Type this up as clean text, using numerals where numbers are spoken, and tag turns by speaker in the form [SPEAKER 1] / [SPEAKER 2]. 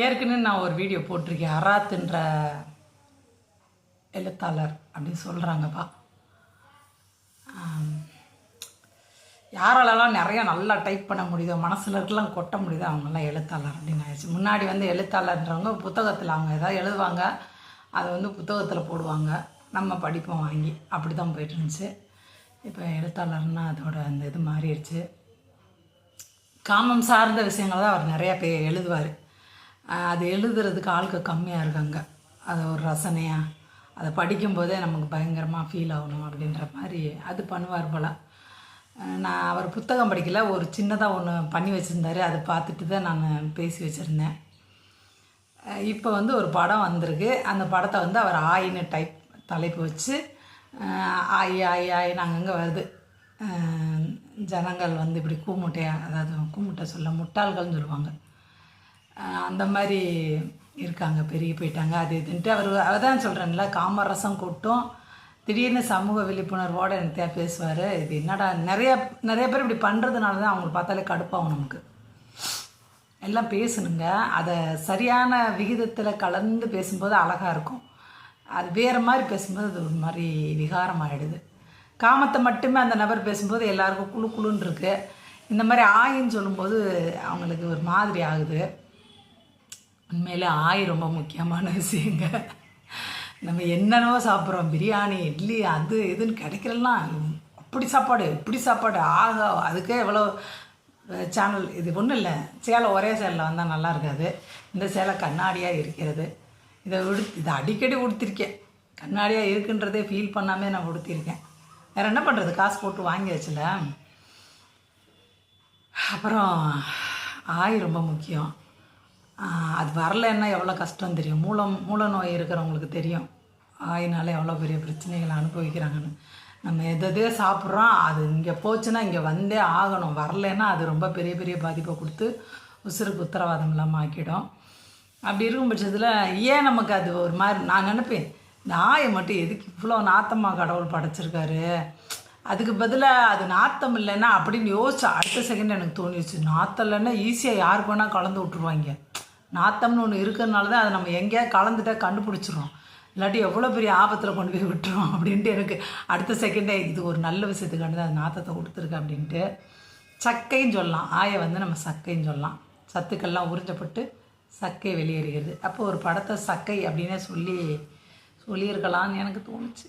[SPEAKER 1] ஏற்கனவே நான் ஒரு வீடியோ போட்டிருக்கேன். அராத்துன்ற எழுத்தாளர் அப்படின்னு சொல்கிறாங்கப்பா. யாராலலாம் நிறையா நல்லா டைப் பண்ண முடியுதோ, மனசில் இருக்கலாம் கொட்ட முடியுதோ, அவங்கெல்லாம் எழுத்தாளர் அப்படின்னு ஆயிடுச்சு. முன்னாடி எழுத்தாளர்ன்றவங்க புத்தகத்தில் அவங்க ஏதாவது எழுதுவாங்க, அதை புத்தகத்தில் போடுவாங்க, நம்ம படிப்போம் வாங்கி, அப்படி தான் போயிட்டு இருந்துச்சு. இப்போ எழுத்தாளர்னா அதோட அந்த இது மாறிடுச்சு. காமம் சார்ந்த விஷயங்கள் தான் அவர் நிறையா எழுதுவார். அது எழுதுறதுக்கு ஆட்கள் கம்மியாக இருக்காங்க. அது ஒரு ரசனையாக அதை படிக்கும்போதே நமக்கு பயங்கரமாக ஃபீல் ஆகணும் அப்படின்ற மாதிரி அது பண்ணுவார் போல். நான் அவர் புத்தகம் படிக்கல, ஒரு சின்னதாக ஒன்று பண்ணி வச்சுருந்தார், அதை பார்த்துட்டு தான் நான் பேசி வச்சுருந்தேன். இப்போ ஒரு படம் வந்திருக்கு. அந்த படத்தை அவர் ஆயின்னு தலைப்பு வச்சு ஆயி ஆயி ஆயின்னு அங்கங்கே வருது. ஜனங்கள் இப்படி கூமுட்டையாக, அதாவது கூமுட்டை சொல்ல முட்டாள்கள்னு சொல்லுவாங்க, அந்த மாதிரி இருக்காங்க, பெருகி போயிட்டாங்க. அது இதுன்ட்டு அவர் தான் சொல்கிறேன்ல, காமரசம் கூட்டம் திடீர்னு சமூக விழிப்புணர்வோடு எனக்கு பேசுவார். இது என்னடா, நிறைய பேர் இப்படி பண்ணுறதுனால தான் அவங்களை பார்த்தாலே கடுப்பாகும். நமக்கு எல்லாம் பேசணுங்க, அதை சரியான விகிதத்தில் கலந்து பேசும்போது அழகாக இருக்கும். அது வேறு மாதிரி பேசும்போது அது ஒரு மாதிரி விகாரம் ஆகிடுது. காமத்தை மட்டுமே அந்த நபர் பேசும்போது எல்லாருக்கும் குழு குழுன்னு இருக்குது. இந்த மாதிரி ஆயின்னு சொல்லும்போது அவங்களுக்கு ஒரு மாதிரி ஆகுது. உண்மையிலே ஆய் ரொம்ப முக்கியமான விஷயங்க. நம்ம என்னென்னவோ சாப்பிட்றோம், பிரியாணி, இட்லி, அது இதுன்னு கிடைக்கிறலாம், அப்படி சாப்பாடு இப்படி சாப்பாடு, ஆகா அதுக்கே எவ்வளோ சேனல். இது ஒன்றும் இல்லை, சேலை ஒரே சேலையில் வந்தால் நல்லா இருக்காது. இந்த சேலை கண்ணாடியாக இருக்கிறது, இதை அடிக்கடி உடுத்திருக்கேன். கண்ணாடியாக இருக்குன்றதே ஃபீல் பண்ணாமே நான் உடுத்திருக்கேன். வேறு என்ன பண்ணுறது, காசு போட்டு வாங்கி வச்சுல. அப்புறம் ஆய் ரொம்ப முக்கியம். அது வரலைன்னா எவ்வளோ கஷ்டம் தெரியும். மூல நோய் இருக்கிறவங்களுக்கு தெரியும் ஆயினால எவ்வளோ பெரிய பிரச்சனைகளை அனுபவிக்கிறாங்கன்னு. நம்ம எதே சாப்பிட்றோம், அது இங்கே போச்சுன்னா இங்கே வந்தே ஆகணும், வரலைன்னா அது ரொம்ப பெரிய பெரிய பாதிப்பை கொடுத்து உசுருக்கு உத்தரவாதம் இல்லாமல் ஆக்கிடும். அப்படி இருக்கும் பட்சத்தில் ஏன் நமக்கு அது ஒரு மாதிரி, நான் நினைப்பேன், இந்த ஆயை மட்டும் எதுக்கு இவ்வளோ நாத்தமாக கடவுள் படைச்சிருக்காரு, அதுக்கு பதிலாக அது நாத்தம் இல்லைன்னா அப்படின்னு யோசிச்சா அடுத்த செகண்ட் எனக்கு தோணிடுச்சு, நாத்தம் இல்லைன்னா ஈஸியாக யாருக்கு வேணால் கலந்து விட்டுருவாங்க. நாத்தம்னு ஒன்று இருக்கிறதுனால தான் அதை நம்ம எங்கேயாவது கலந்துட்டா கண்டுபிடிச்சிடுறோம், இல்லாட்டி எவ்வளோ பெரிய ஆபத்தில் கொண்டு போய் விட்டுரும் அப்படின்ட்டு எனக்கு அடுத்த செகண்டே இது ஒரு நல்ல விஷயத்துக்காண்டி தான் அது நாத்தத்தை கொடுத்துருக்கு அப்படின்ட்டு. சக்கைன்னு சொல்லலாம், ஆயை நம்ம சக்கைன்னு சொல்லலாம். சத்துக்கள்லாம் உறிஞ்சப்பட்டு சக்கை வெளியேறுகிறது. அப்போ ஒரு படத்தை சக்கை அப்படின்னே சொல்லியிருக்கலான்னு எனக்கு தோணுச்சு.